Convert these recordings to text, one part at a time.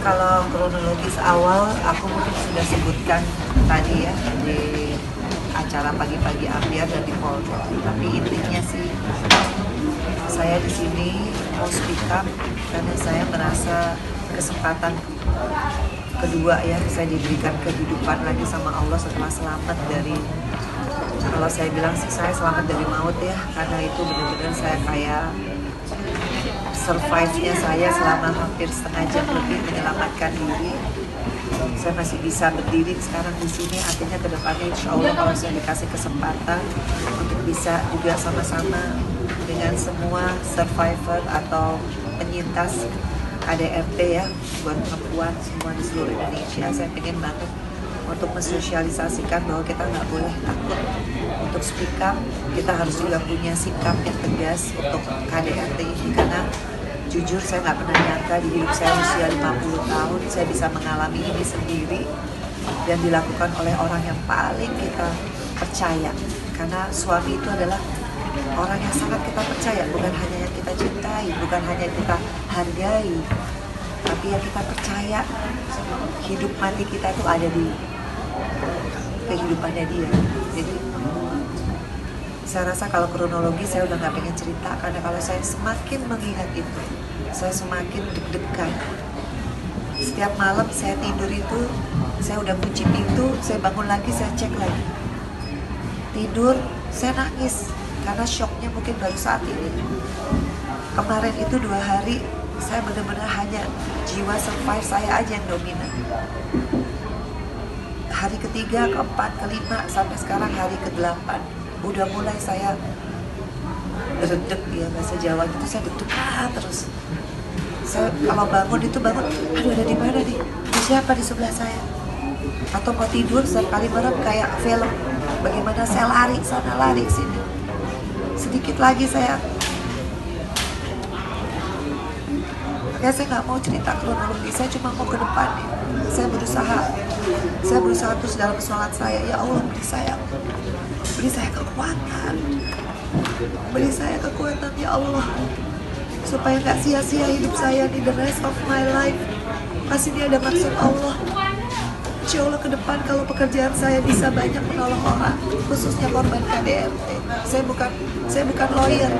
Kalau kronologis awal, aku mungkin sudah sebutkan tadi ya di acara pagi-pagi Ambiar dan di Polda. Tapi intinya sih, saya di sini mau speak up karena saya merasa kesempatan kedua ya, saya diberikan kehidupan lagi sama Allah setelah selamat dari, kalau saya bilang sih saya selamat dari maut ya, karena itu benar-benar saya kayak survive-nya saya selama hampir setengah jam lebih menyelamatkan diri. Saya masih bisa berdiri sekarang di sini, artinya kedepannya insya Allah kalau saya dikasih kesempatan untuk bisa juga sama-sama dengan semua survivor atau penyintas KDRT ya, buat perempuan semua di seluruh Indonesia, saya pengen banget untuk mensosialisasikan bahwa kita nggak boleh takut untuk speak up, kita harus juga punya sikap yang tegas untuk KDRT ini, karena jujur saya nggak pernah nyangka di hidup saya usia 50 tahun saya bisa mengalami ini sendiri dan dilakukan oleh orang yang paling kita percaya, karena suami itu adalah orang yang sangat kita percaya, bukan hanya yang kita cintai, bukan hanya yang kita hargai, tapi yang kita percaya hidup mati kita itu ada di kehidupannya dia. Jadi saya rasa kalau kronologi saya udah nggak pengen cerita, karena kalau saya semakin mengingat itu, saya semakin deg-degan. Setiap malam saya tidur itu, saya udah kunci pintu, saya bangun lagi, saya cek lagi. Tidur, saya nangis, karena shocknya mungkin baru saat ini. Kemarin itu 2 hari, saya benar-benar hanya jiwa survive saya aja yang dominan. Hari ketiga, keempat, kelima, sampai sekarang hari ke-8. Udah mulai saya redek ya, bahasa Jawa gitu, saya deg-degan terus. Saya kalau bangun itu bangun, aduh ada di mana nih? Ada siapa di sebelah saya? Atau mau tidur sekali malam kayak film, bagaimana saya lari sana lari sini. Sedikit lagi saya nggak mau cerita kronologi, saya cuma mau ke depan nih. Saya berusaha terus dalam sholat saya, ya Allah beri saya kekuatan, beri saya kekuatan ya Allah, supaya nggak sia-sia hidup saya di the rest of my life. Pasti dia ada maksud Allah. Insya Allah ke depan kalau pekerjaan saya bisa banyak menolong orang, khususnya korban KDRT. Saya bukan lawyer,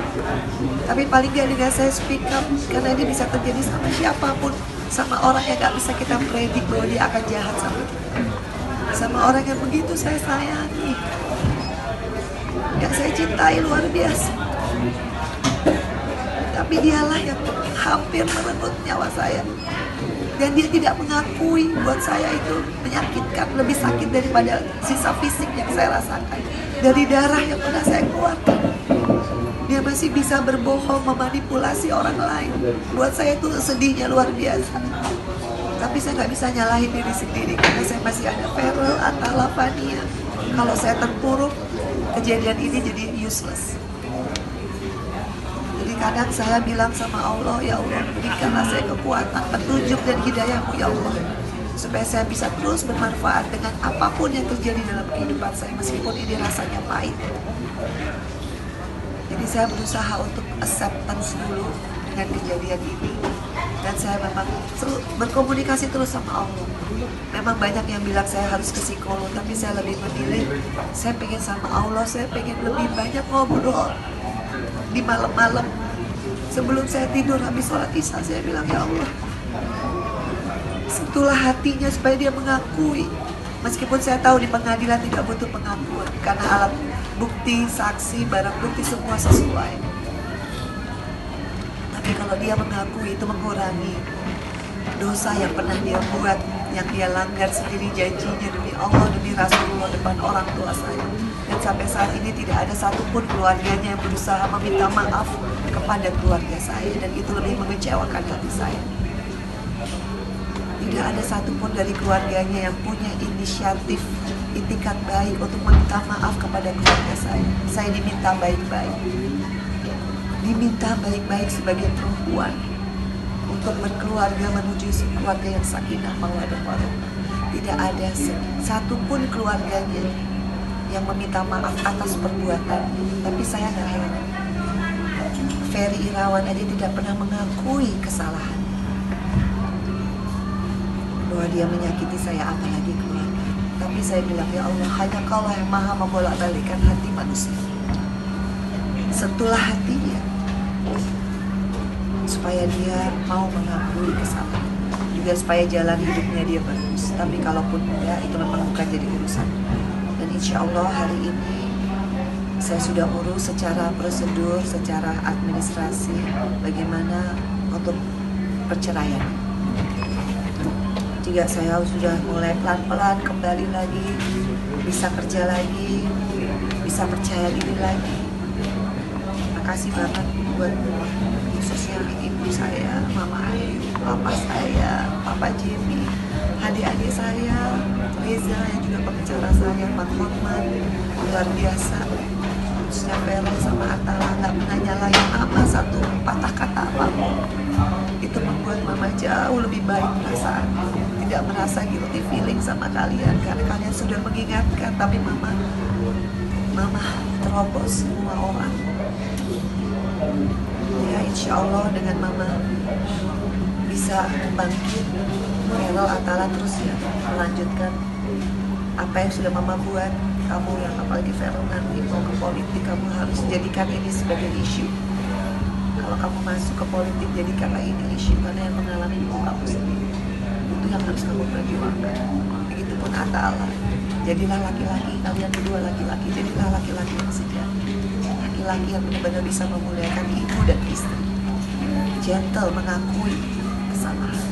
tapi paling nggak dengan saya speak up, karena ini bisa terjadi sama siapapun, sama orang yang nggak bisa kita predik bahwa dia akan jahat sama kita, sama orang yang begitu saya sayangi, yang saya cintai luar biasa, tapi dialah yang hampir merenggut nyawa saya. Dan dia tidak mengakui buat saya itu menyakitkan, lebih sakit daripada sisa fisik yang saya rasakan, dari darah yang pernah saya keluarkan. Dia masih bisa berbohong, memanipulasi orang lain. Buat saya itu sedihnya luar biasa. Tapi saya nggak bisa nyalahin diri sendiri, karena saya masih ada Feral atau Lavania. Kalau saya terpuruk, kejadian ini jadi useless. Jadi kadang saya bilang sama Allah, ya Allah berikanlah saya kekuatan, petunjuk dan hidayahmu ya Allah, supaya saya bisa terus bermanfaat dengan apapun yang terjadi dalam kehidupan saya, meskipun ini rasanya pahit. Jadi saya berusaha untuk acceptance dulu dengan kejadian ini, dan saya memang berkomunikasi terus sama Allah. Memang banyak yang bilang saya harus ke psikolog, tapi saya lebih memilih, saya pengen sama Allah, saya pengen lebih banyak ngobrol di malam-malam sebelum saya tidur habis sholat isya. Saya bilang, ya Allah, sentuhlah hatinya supaya dia mengakui, meskipun saya tahu di pengadilan tidak butuh pengakuan, karena alat bukti, saksi, barang bukti semua sesuai. Tapi kalau dia mengakui, itu mengurangi dosa yang pernah dia buat, yang dia langgar sendiri janjinya demi Allah, demi Rasulullah, depan orang tua saya. Dan sampai saat ini tidak ada satupun keluarganya yang berusaha meminta maaf kepada keluarga saya, dan itu lebih mengecewakan hati saya. Tidak ada satupun dari keluarganya yang punya inisiatif, itikat baik untuk meminta maaf kepada keluarga saya. Saya diminta baik-baik, diminta baik-baik sebagai perempuan untuk berkeluarga menuju keluarga yang sakinah mawaddah warahmah. Tidak ada satupun keluarganya yang meminta maaf atas perbuatan. Tapi saya nggak heran, Ferry Irawan aja tidak pernah mengakui kesalahan. dia menyakiti saya, apalagi keluarga. Tapi saya bilang, ya Allah, hanya Kaulah yang maha membolak-balikkan hati manusia. Sentuhlah hatinya supaya dia mau mengakui kesalahan, juga supaya jalan hidupnya dia bagus. Tapi kalaupun enggak, itu memang bukan jadi urusan. Dan insya Allah hari ini saya sudah urus secara prosedur, secara administrasi bagaimana untuk perceraian. Juga saya sudah mulai pelan-pelan kembali lagi, bisa kerja lagi, bisa percaya diri lagi. Makasih banget buat khususnya ibu saya, Mama Ayu, Papa saya, Papa Jimmy, adik-adik saya, Reza yang juga pengacara saya, Pak Hotman, luar biasa. Khususnya Vero sama Atala nggak pernah nyalain Mama satu patah kata apapun. Itu membuat Mama jauh lebih baik perasaan, tidak merasa guilty feeling sama kalian karena kalian sudah mengingatkan, tapi Mama terobos semua orang. Ya insya Allah dengan Mama bisa bangkit, Vero, Atala terus ya melanjutkan apa yang sudah Mama buat. Kamu yang apalagi Vero nanti mau ke politik, kamu harus jadikan ini sebagai isu. Kalau kamu masuk ke politik, jadikanlah ini isu, karena yang mengalami ibu kamu sendiri. Itu yang harus kamu perjuangkan. Begitupun Atala, jadilah laki-laki, kalian berdua laki-laki, jadilah laki-laki yang sejati, laki-laki yang benar-benar bisa memuliakan ibu dan istri, gentle, mengakui kesalahan.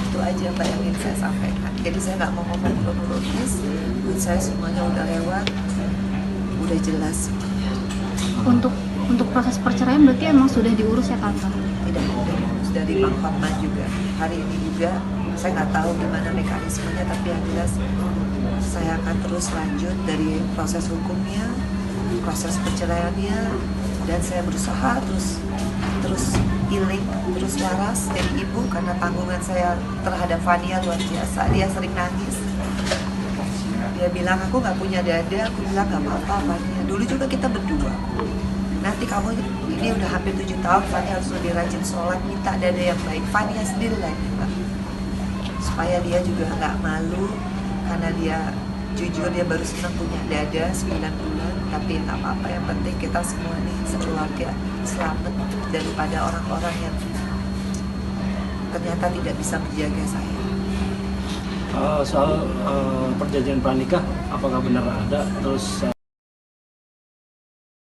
Itu aja Mbak yang ingin saya sampaikan. Jadi saya nggak mau ngomong kronologis, buat saya semuanya udah lewat, udah jelas semuanya. Untuk proses perceraian berarti emang sudah diurus ya Tante? Tidak, udah diurus dari Bang Hotman juga. Hari ini juga saya nggak tahu gimana mekanismenya, tapi yang jelas saya akan terus lanjut dari proses hukumnya, proses perceraiannya, dan saya berusaha terus healing, terus waras dari ibu, karena tanggungan saya terhadap Fania luar biasa. Dia sering nangis, dia bilang aku nggak punya dada, aku bilang nggak apa-apa Fania, dulu juga kita berdua, nanti kamu ini udah hampir 7 tahun, Fania harus lebih rajin sholat, minta dada yang baik. Fania sendiri lagi Pak, supaya dia juga nggak malu, karena dia jujur dia baru senang punya dada 9 bulan, tapi nggak apa-apa, yang penting kita semua nih sekeluarga selamat daripada orang-orang yang ternyata tidak bisa menjaga saya. Soal perjanjian pranikah, apakah benar ada? Terus